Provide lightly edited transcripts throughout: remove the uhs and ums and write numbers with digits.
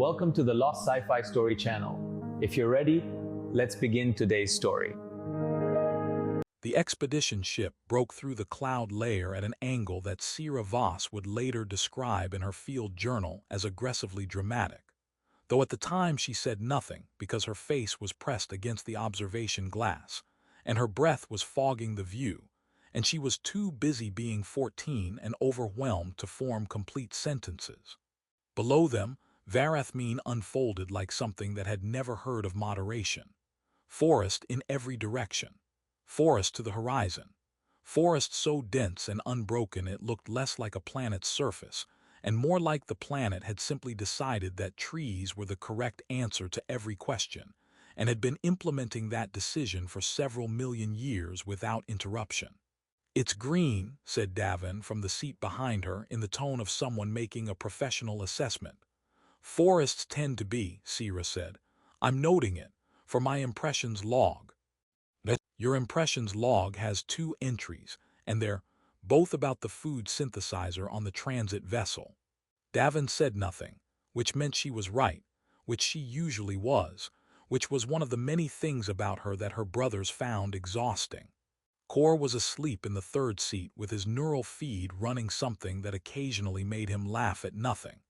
Welcome to the Lost Sci-Fi Story channel. If you're ready, let's begin today's story. The expedition ship broke through the cloud layer at an angle that Sierra Voss would later describe in her field journal as aggressively dramatic, though at the time she said nothing because her face was pressed against the observation glass, and her breath was fogging the view, and she was too busy being 14 and overwhelmed to form complete sentences. Below them, Varathmeen unfolded like something that had never heard of moderation. Forest in every direction. Forest to the horizon. Forest so dense and unbroken it looked less like a planet's surface, and more like the planet had simply decided that trees were the correct answer to every question, and had been implementing that decision for several million years without interruption. "It's green," said Davin from the seat behind her in the tone of someone making a professional assessment. "Forests tend to be," Sierra said. "I'm noting it, for my impressions log." "Your impressions log has 2 entries, and they're both about the food synthesizer on the transit vessel." Davin said nothing, which meant she was right, which she usually was, which was one of the many things about her that her brothers found exhausting. Kor was asleep in the third seat with his neural feed running something that occasionally made him laugh at nothing,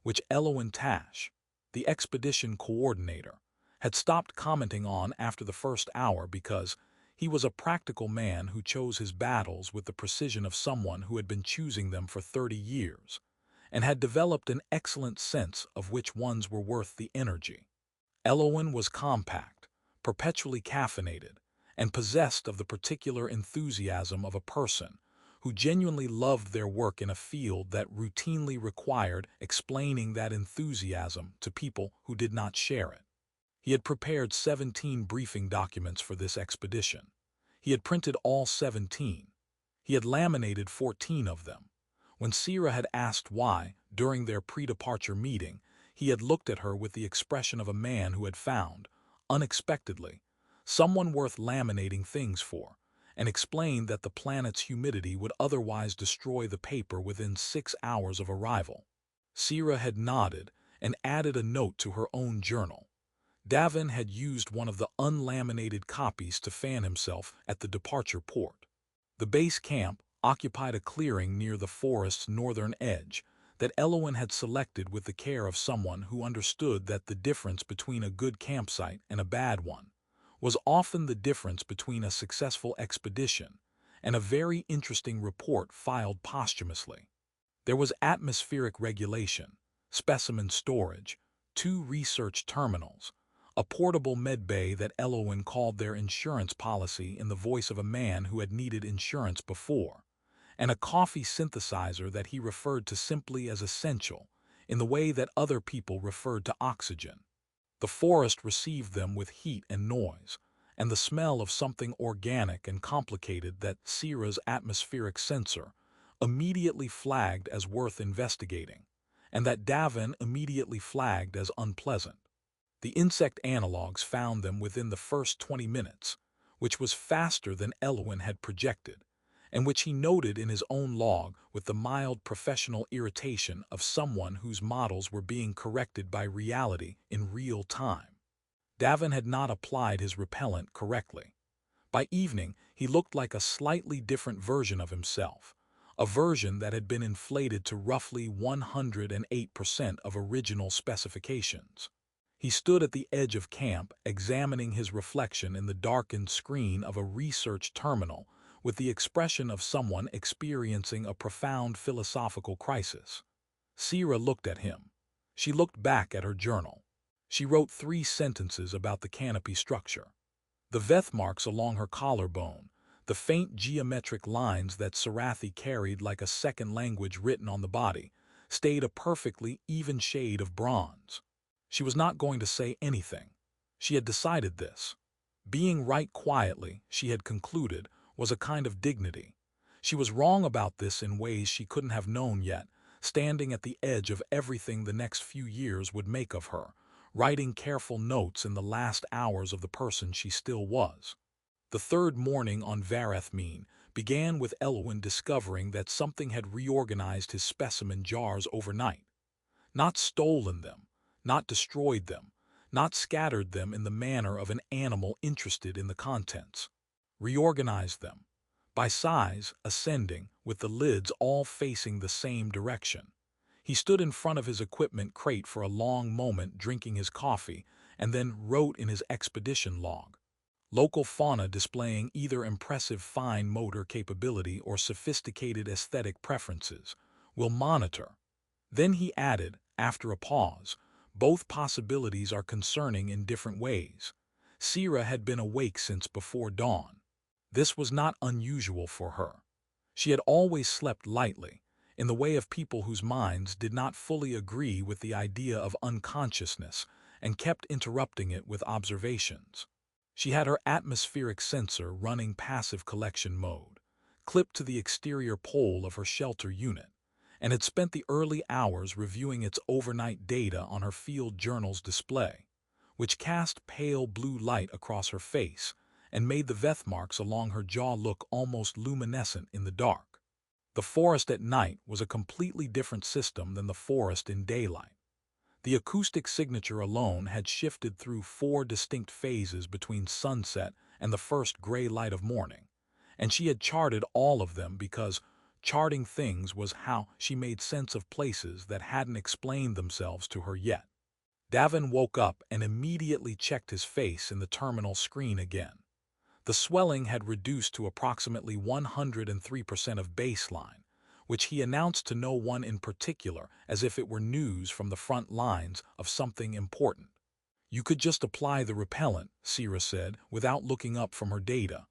which Eloin Tash, the expedition coordinator, had stopped commenting on after the first hour because he was a practical man who chose his battles with the precision of someone who had been choosing them for 30 years, and had developed an excellent sense of which ones were worth the energy. Eloin was compact, perpetually caffeinated, and possessed of the particular enthusiasm of a person who genuinely loved their work in a field that routinely required explaining that enthusiasm to people who did not share it. He had prepared 17 briefing documents for this expedition. He had printed all 17. He had laminated 14 of them. When Sierra had asked why, during their pre-departure meeting, he had looked at her with the expression of a man who had found, unexpectedly, someone worth laminating things for, and explained that the planet's humidity would otherwise destroy the paper within 6 hours of arrival. Sierra had nodded and added a note to her own journal. Davin had used one of the unlaminated copies to fan himself at the departure port. The base camp occupied a clearing near the forest's northern edge that Eloin had selected with the care of someone who understood that the difference between a good campsite and a bad one was often the difference between a successful expedition and a very interesting report filed posthumously. There was atmospheric regulation, specimen storage, 2 research terminals, a portable medbay that Eloin called their insurance policy in the voice of a man who had needed insurance before, and a coffee synthesizer that he referred to simply as essential in the way that other people referred to oxygen. The forest received them with heat and noise, and the smell of something organic and complicated that Sierra's atmospheric sensor immediately flagged as worth investigating, and that Davin immediately flagged as unpleasant. The insect analogs found them within the first 20 minutes, which was faster than Eloin had projected, and which he noted in his own log with the mild professional irritation of someone whose models were being corrected by reality in real time. Davin had not applied his repellent correctly. By evening, he looked like a slightly different version of himself, a version that had been inflated to roughly 108% of original specifications. He stood at the edge of camp, examining his reflection in the darkened screen of a research terminal with the expression of someone experiencing a profound philosophical crisis. Sierra looked at him. She looked back at her journal. She wrote 3 sentences about the canopy structure. The veth marks along her collarbone, the faint geometric lines that Sarathi carried like a second language written on the body, stayed a perfectly even shade of bronze. She was not going to say anything. She had decided this. Being right quietly, she had concluded, was a kind of dignity. She was wrong about this in ways she couldn't have known yet, standing at the edge of everything the next few years would make of her, writing careful notes in the last hours of the person she still was. The third morning on Varathmeen began with Eloin discovering that something had reorganized his specimen jars overnight. Not stolen them, not destroyed them, not scattered them in the manner of an animal interested in the contents. Reorganized them, by size, ascending, with the lids all facing the same direction. He stood in front of his equipment crate for a long moment drinking his coffee, and then wrote in his expedition log. Local fauna displaying either impressive fine motor capability or sophisticated aesthetic preferences. Will monitor. Then he added, after a pause, both possibilities are concerning in different ways. Sira had been awake since before dawn. This was not unusual for her. She had always slept lightly, in the way of people whose minds did not fully agree with the idea of unconsciousness and kept interrupting it with observations. She had her atmospheric sensor running passive collection mode, clipped to the exterior pole of her shelter unit, and had spent the early hours reviewing its overnight data on her field journal's display, which cast pale blue light across her face and made the veth marks along her jaw look almost luminescent in the dark. The forest at night was a completely different system than the forest in daylight. The acoustic signature alone had shifted through 4 distinct phases between sunset and the first gray light of morning, and she had charted all of them because charting things was how she made sense of places that hadn't explained themselves to her yet. Davin woke up and immediately checked his face in the terminal screen again. The swelling had reduced to approximately 103% of baseline, which he announced to no one in particular as if it were news from the front lines of something important. "You could just apply the repellent," Sira said, without looking up from her data.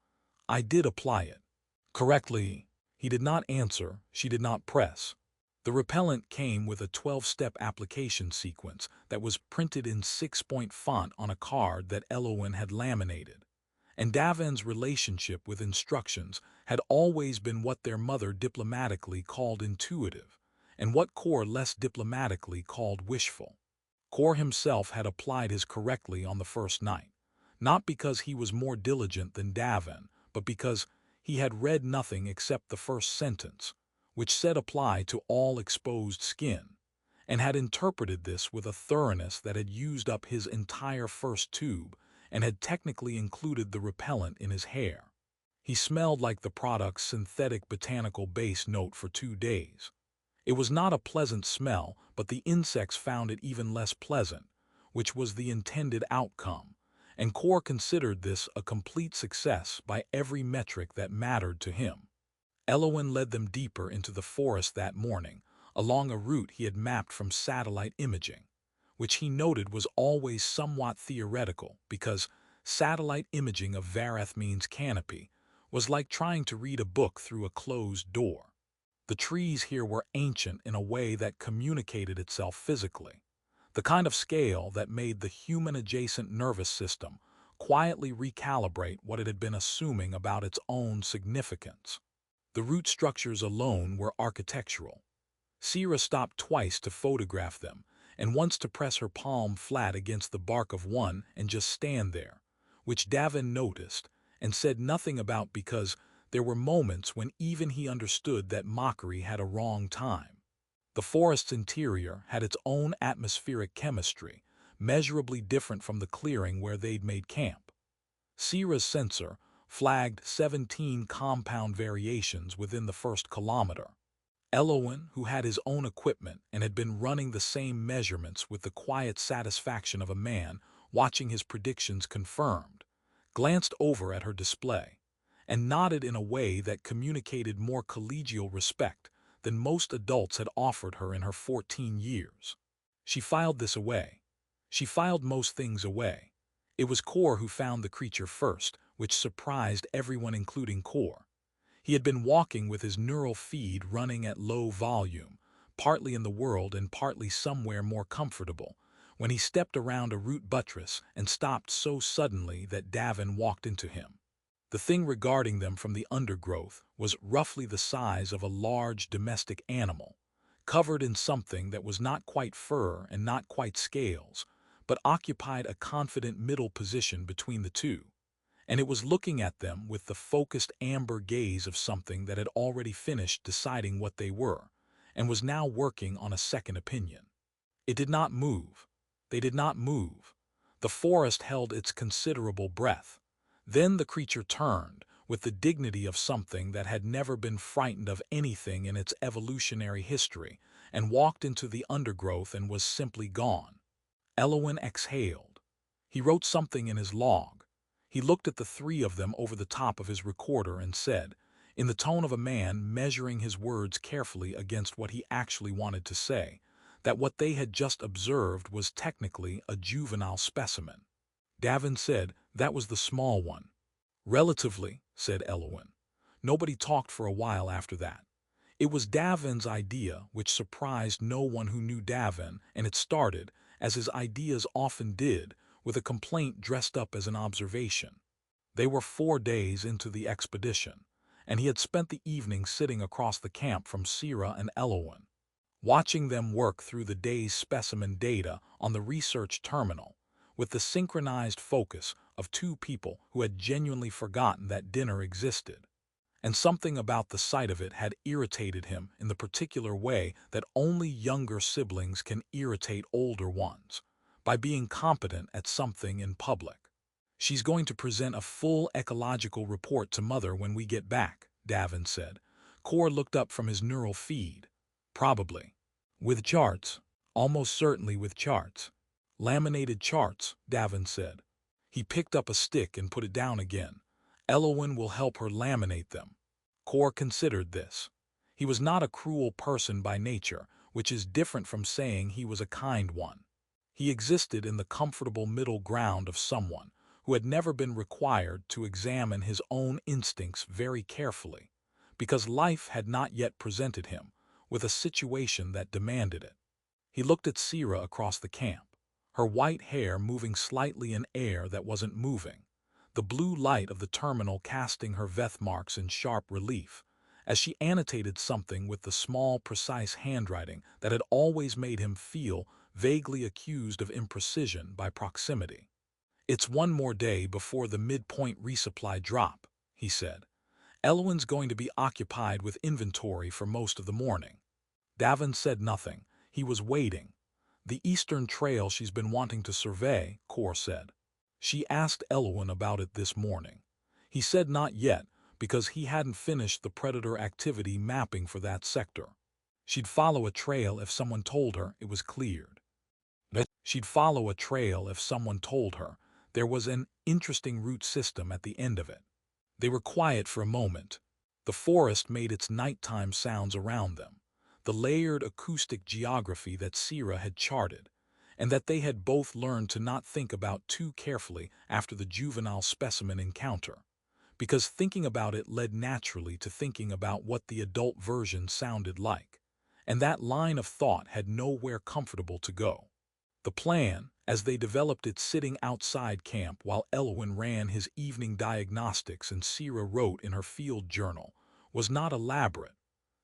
"I did apply it." "Correctly." He did not answer, she did not press. The repellent came with a 12-step application sequence that was printed in 6-point font on a card that Elowen had laminated. And Davin's relationship with instructions had always been what their mother diplomatically called intuitive, and what Kor less diplomatically called wishful. Kor himself had applied his correctly on the first night, not because he was more diligent than Davin, but because he had read nothing except the first sentence, which said apply to all exposed skin, and had interpreted this with a thoroughness that had used up his entire first tube and had technically included the repellent in his hair. He smelled like the product's synthetic botanical base note for 2 days. It was not a pleasant smell, but the insects found it even less pleasant, which was the intended outcome, and Kor considered this a complete success by every metric that mattered to him. Elowen led them deeper into the forest that morning, along a route he had mapped from satellite imaging, which he noted was always somewhat theoretical because satellite imaging of Varathmene's canopy was like trying to read a book through a closed door. The trees here were ancient in a way that communicated itself physically, the kind of scale that made the human-adjacent nervous system quietly recalibrate what it had been assuming about its own significance. The root structures alone were architectural. Sira stopped twice to photograph them, and once to press her palm flat against the bark of one and just stand there, which Davin noticed and said nothing about because there were moments when even he understood that mockery had a wrong time. The forest's interior had its own atmospheric chemistry, measurably different from the clearing where they'd made camp. Sira's sensor flagged 17 compound variations within the first kilometer. Elowen, who had his own equipment and had been running the same measurements with the quiet satisfaction of a man watching his predictions confirmed, glanced over at her display and nodded in a way that communicated more collegial respect than most adults had offered her in her 14 years. She filed this away. She filed most things away. It was Kor who found the creature first, which surprised everyone including Kor. He had been walking with his neural feed running at low volume, partly in the world and partly somewhere more comfortable, when he stepped around a root buttress and stopped so suddenly that Davin walked into him. The thing regarding them from the undergrowth was roughly the size of a large domestic animal, covered in something that was not quite fur and not quite scales, but occupied a confident middle position between the two. And it was looking at them with the focused amber gaze of something that had already finished deciding what they were, and was now working on a second opinion. It did not move. They did not move. The forest held its considerable breath. Then the creature turned, with the dignity of something that had never been frightened of anything in its evolutionary history, and walked into the undergrowth and was simply gone. Elowin exhaled. He wrote something in his log. He looked at the three of them over the top of his recorder and said, in the tone of a man measuring his words carefully against what he actually wanted to say, that what they had just observed was technically a juvenile specimen. Davin said that was the small one. Relatively, said Elowin. Nobody talked for a while after that. It was Davin's idea, which surprised no one who knew Davin, and it started, as his ideas often did, with a complaint dressed up as an observation. They were 4 days into the expedition, and he had spent the evening sitting across the camp from Sira and Elowin, watching them work through the day's specimen data on the research terminal, with the synchronized focus of two people who had genuinely forgotten that dinner existed. And something about the sight of it had irritated him in the particular way that only younger siblings can irritate older ones, by being competent at something in public. She's going to present a full ecological report to Mother when we get back, Davin said. Core looked up from his neural feed. Probably. With charts. Almost certainly with charts. Laminated charts, Davin said. He picked up a stick and put it down again. Elowin will help her laminate them. Core considered this. He was not a cruel person by nature, which is different from saying he was a kind one. He existed in the comfortable middle ground of someone who had never been required to examine his own instincts very carefully, because life had not yet presented him with a situation that demanded it. He looked at Sira across the camp, her white hair moving slightly in air that wasn't moving, the blue light of the terminal casting her veth marks in sharp relief, as she annotated something with the small, precise handwriting that had always made him feel vaguely accused of imprecision by proximity. It's 1 more day before the midpoint resupply drop, he said. Elowin's going to be occupied with inventory for most of the morning. Davin said nothing. He was waiting. The eastern trail she's been wanting to survey, Core said. She asked Elowin about it this morning. He said not yet, because he hadn't finished the predator activity mapping for that sector. She'd follow a trail if someone told her it was cleared. She'd follow a trail if someone told her there was an interesting root system at the end of it. They were quiet for a moment. The forest made its nighttime sounds around them, the layered acoustic geography that Sira had charted, and that they had both learned to not think about too carefully after the juvenile specimen encounter, because thinking about it led naturally to thinking about what the adult version sounded like, and that line of thought had nowhere comfortable to go. The plan, as they developed it sitting outside camp while Elowin ran his evening diagnostics and Sira wrote in her field journal, was not elaborate.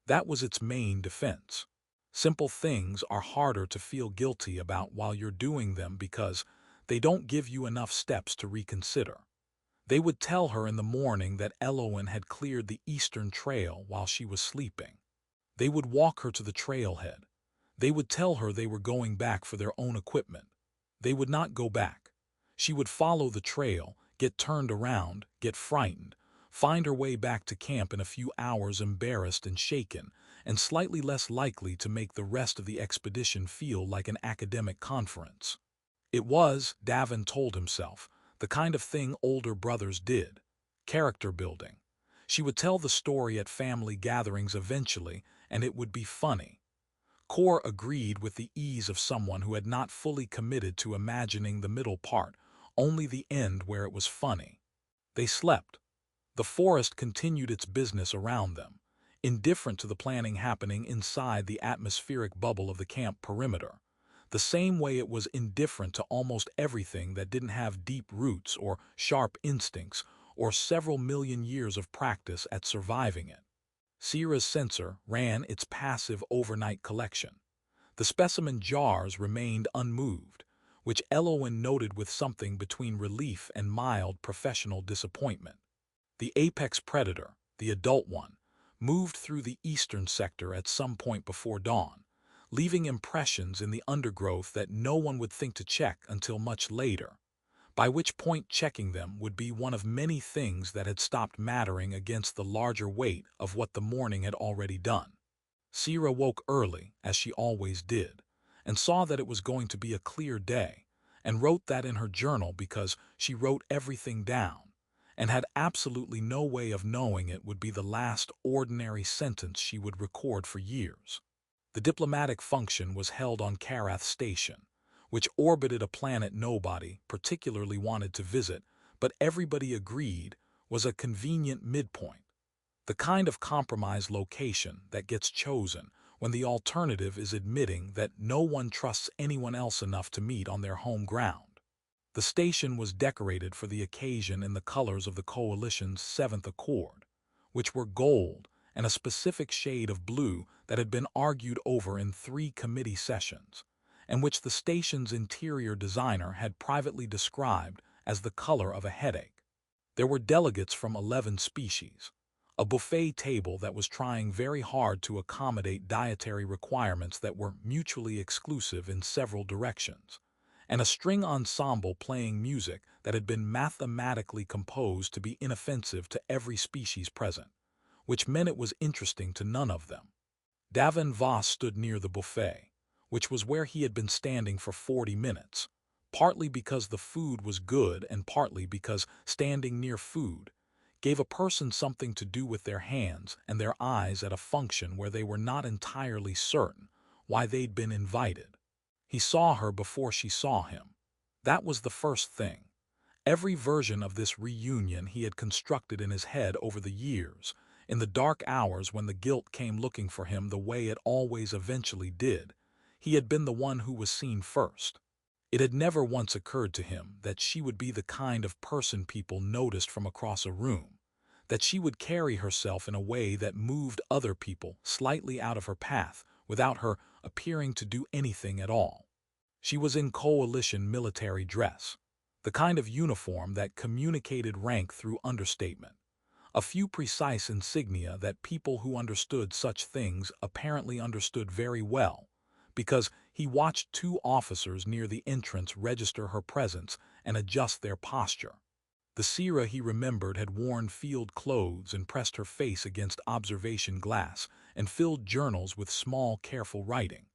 That was its main defense. Simple things are harder to feel guilty about while you're doing them because they don't give you enough steps to reconsider. They would tell her in the morning that Elowin had cleared the eastern trail while she was sleeping. They would walk her to the trailhead. They would tell her they were going back for their own equipment. They would not go back. She would follow the trail, get turned around, get frightened, find her way back to camp in a few hours embarrassed and shaken, and slightly less likely to make the rest of the expedition feel like an academic conference. It was, Davin told himself, the kind of thing older brothers did. Character building. She would tell the story at family gatherings eventually, and it would be funny. Core agreed with the ease of someone who had not fully committed to imagining the middle part, only the end where it was funny. They slept. The forest continued its business around them, indifferent to the planning happening inside the atmospheric bubble of the camp perimeter, the same way it was indifferent to almost everything that didn't have deep roots or sharp instincts or several million years of practice at surviving it. Sira's sensor ran its passive overnight collection. The specimen jars remained unmoved, which Elowin noted with something between relief and mild professional disappointment. The apex predator, the adult one, moved through the eastern sector at some point before dawn, leaving impressions in the undergrowth that no one would think to check until much later, by which point checking them would be one of many things that had stopped mattering against the larger weight of what the morning had already done. Sierra woke early, as she always did, and saw that it was going to be a clear day, and wrote that in her journal because she wrote everything down, and had absolutely no way of knowing it would be the last ordinary sentence she would record for years. The diplomatic function was held on Karath Station, which orbited a planet nobody particularly wanted to visit, but everybody agreed was a convenient midpoint, the kind of compromise location that gets chosen when the alternative is admitting that no one trusts anyone else enough to meet on their home ground. The station was decorated for the occasion in the colors of the Coalition's Seventh Accord, which were gold and a specific shade of blue that had been argued over in 3 committee sessions, and which the station's interior designer had privately described as the color of a headache. There were delegates from 11 species, a buffet table that was trying very hard to accommodate dietary requirements that were mutually exclusive in several directions, and a string ensemble playing music that had been mathematically composed to be inoffensive to every species present, which meant it was interesting to none of them. Davin Voss stood near the buffet, which was where he had been standing for 40 minutes, partly because the food was good and partly because standing near food gave a person something to do with their hands and their eyes at a function where they were not entirely certain why they'd been invited. He saw her before she saw him. That was the first thing. Every version of this reunion he had constructed in his head over the years, in the dark hours when the guilt came looking for him the way it always eventually did, he had been the one who was seen first. It had never once occurred to him that she would be the kind of person people noticed from across a room, that she would carry herself in a way that moved other people slightly out of her path without her appearing to do anything at all. She was in Coalition military dress, the kind of uniform that communicated rank through understatement, a few precise insignia that people who understood such things apparently understood very well, because he watched 2 officers near the entrance register her presence and adjust their posture. The Sierra he remembered had worn field clothes and pressed her face against observation glass and filled journals with small, careful writing.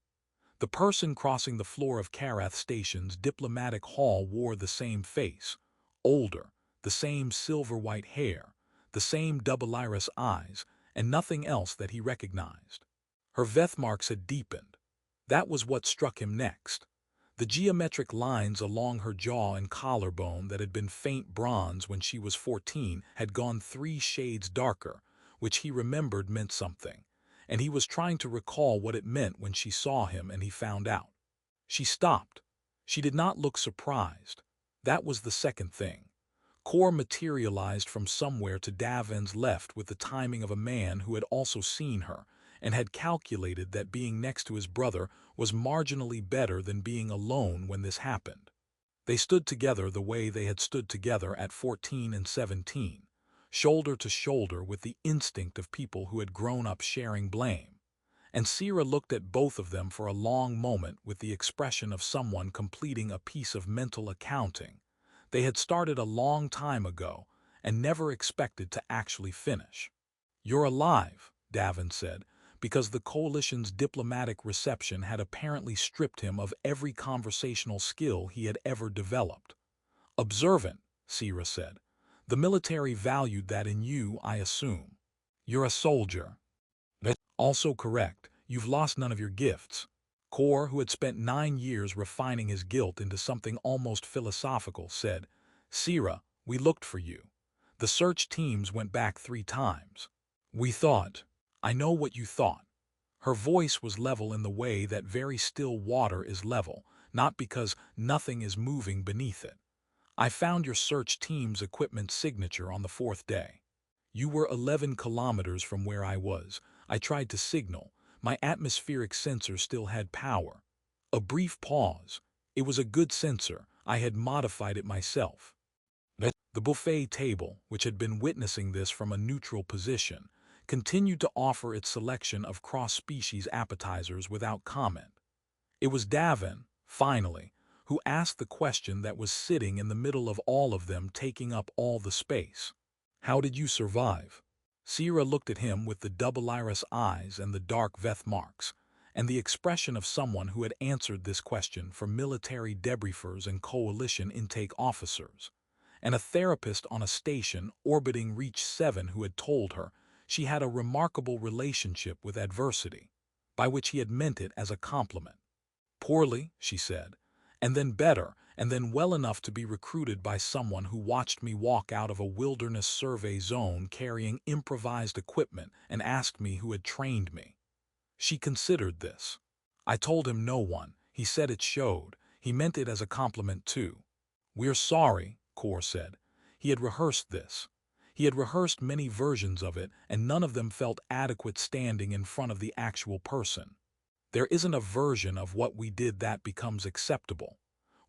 The person crossing the floor of Karath Station's diplomatic hall wore the same face, older, the same silver-white hair, the same double-iris eyes, and nothing else that he recognized. Her birthmarks had deepened. That was what struck him next. The geometric lines along her jaw and collarbone that had been faint bronze when she was 14 had gone 3 shades darker, which he remembered meant something, and he was trying to recall what it meant when she saw him and he found out. She stopped. She did not look surprised. That was the second thing. Core materialized from somewhere to Davin's left with the timing of a man who had also seen her and had calculated that being next to his brother was marginally better than being alone when this happened. They stood together the way they had stood together at 14 and 17, shoulder to shoulder with the instinct of people who had grown up sharing blame. And Sierra looked at both of them for a long moment with the expression of someone completing a piece of mental accounting they had started a long time ago and never expected to actually finish. "You're alive," Davin said, because the Coalition's diplomatic reception had apparently stripped him of every conversational skill he had ever developed. "Observant," Sierra said. "The military valued that in you, I assume. You're a soldier." "That's also correct. You've lost none of your gifts." Kor, who had spent 9 years refining his guilt into something almost philosophical, said, "Sierra, we looked for you. The search teams went back 3 times. We thought, I know what you thought." Her voice was level in the way that very still water is level, not because nothing is moving beneath it. "I found your search team's equipment signature on the 4th day. You were 11 kilometers from where I was. I tried to signal. My atmospheric sensor still had power." A brief pause. "It was a good sensor. I had modified it myself." The buffet table, which had been witnessing this from a neutral position, continued to offer its selection of cross-species appetizers without comment. It was Davin, finally, who asked the question that was sitting in the middle of all of them, taking up all the space. How did you survive? Sierra looked at him with the double iris eyes and the dark veth marks, and the expression of someone who had answered this question for military debriefers and coalition intake officers, and a therapist on a station orbiting Reach 7 who had told her she had a remarkable relationship with adversity, by which he had meant it as a compliment. Poorly, she said, and then better, and then well enough to be recruited by someone who watched me walk out of a wilderness survey zone carrying improvised equipment and asked me who had trained me. She considered this. I told him no one. He said it showed. He meant it as a compliment too. We're sorry, Kaur said. He had rehearsed this. He had rehearsed many versions of it, and none of them felt adequate standing in front of the actual person. There isn't a version of what we did that becomes acceptable.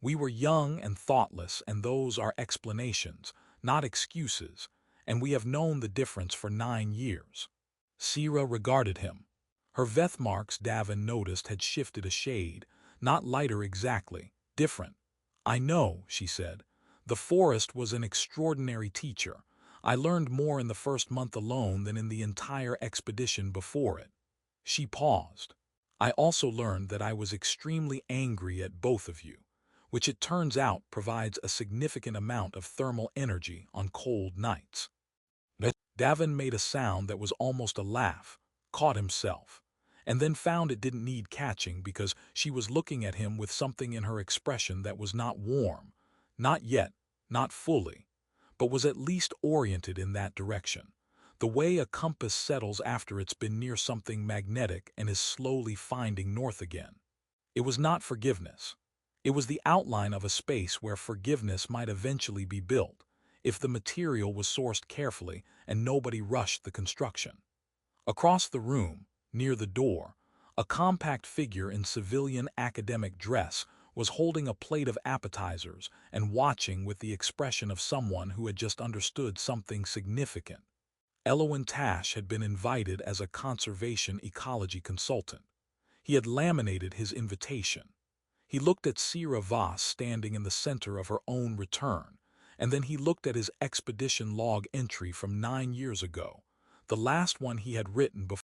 We were young and thoughtless, and those are explanations, not excuses, and we have known the difference for 9 years. Sierra regarded him. Her veth marks, Davin noticed, had shifted a shade, not lighter exactly, different. I know, she said. The forest was an extraordinary teacher. I learned more in the first month alone than in the entire expedition before it. She paused. I also learned that I was extremely angry at both of you, which it turns out provides a significant amount of thermal energy on cold nights. Davin made a sound that was almost a laugh, caught himself, and then found it didn't need catching because she was looking at him with something in her expression that was not warm, not yet, not fully, but was at least oriented in that direction, the way a compass settles after it's been near something magnetic and is slowly finding north again. It was not forgiveness. It was the outline of a space where forgiveness might eventually be built, if the material was sourced carefully and nobody rushed the construction. Across the room, near the door, a compact figure in civilian academic dress was holding a plate of appetizers and watching with the expression of someone who had just understood something significant. Eloin Tash had been invited as a conservation ecology consultant. He had laminated his invitation. He looked at Sierra Voss standing in the center of her own return, and then he looked at his expedition log entry from 9 years ago, the last one he had written before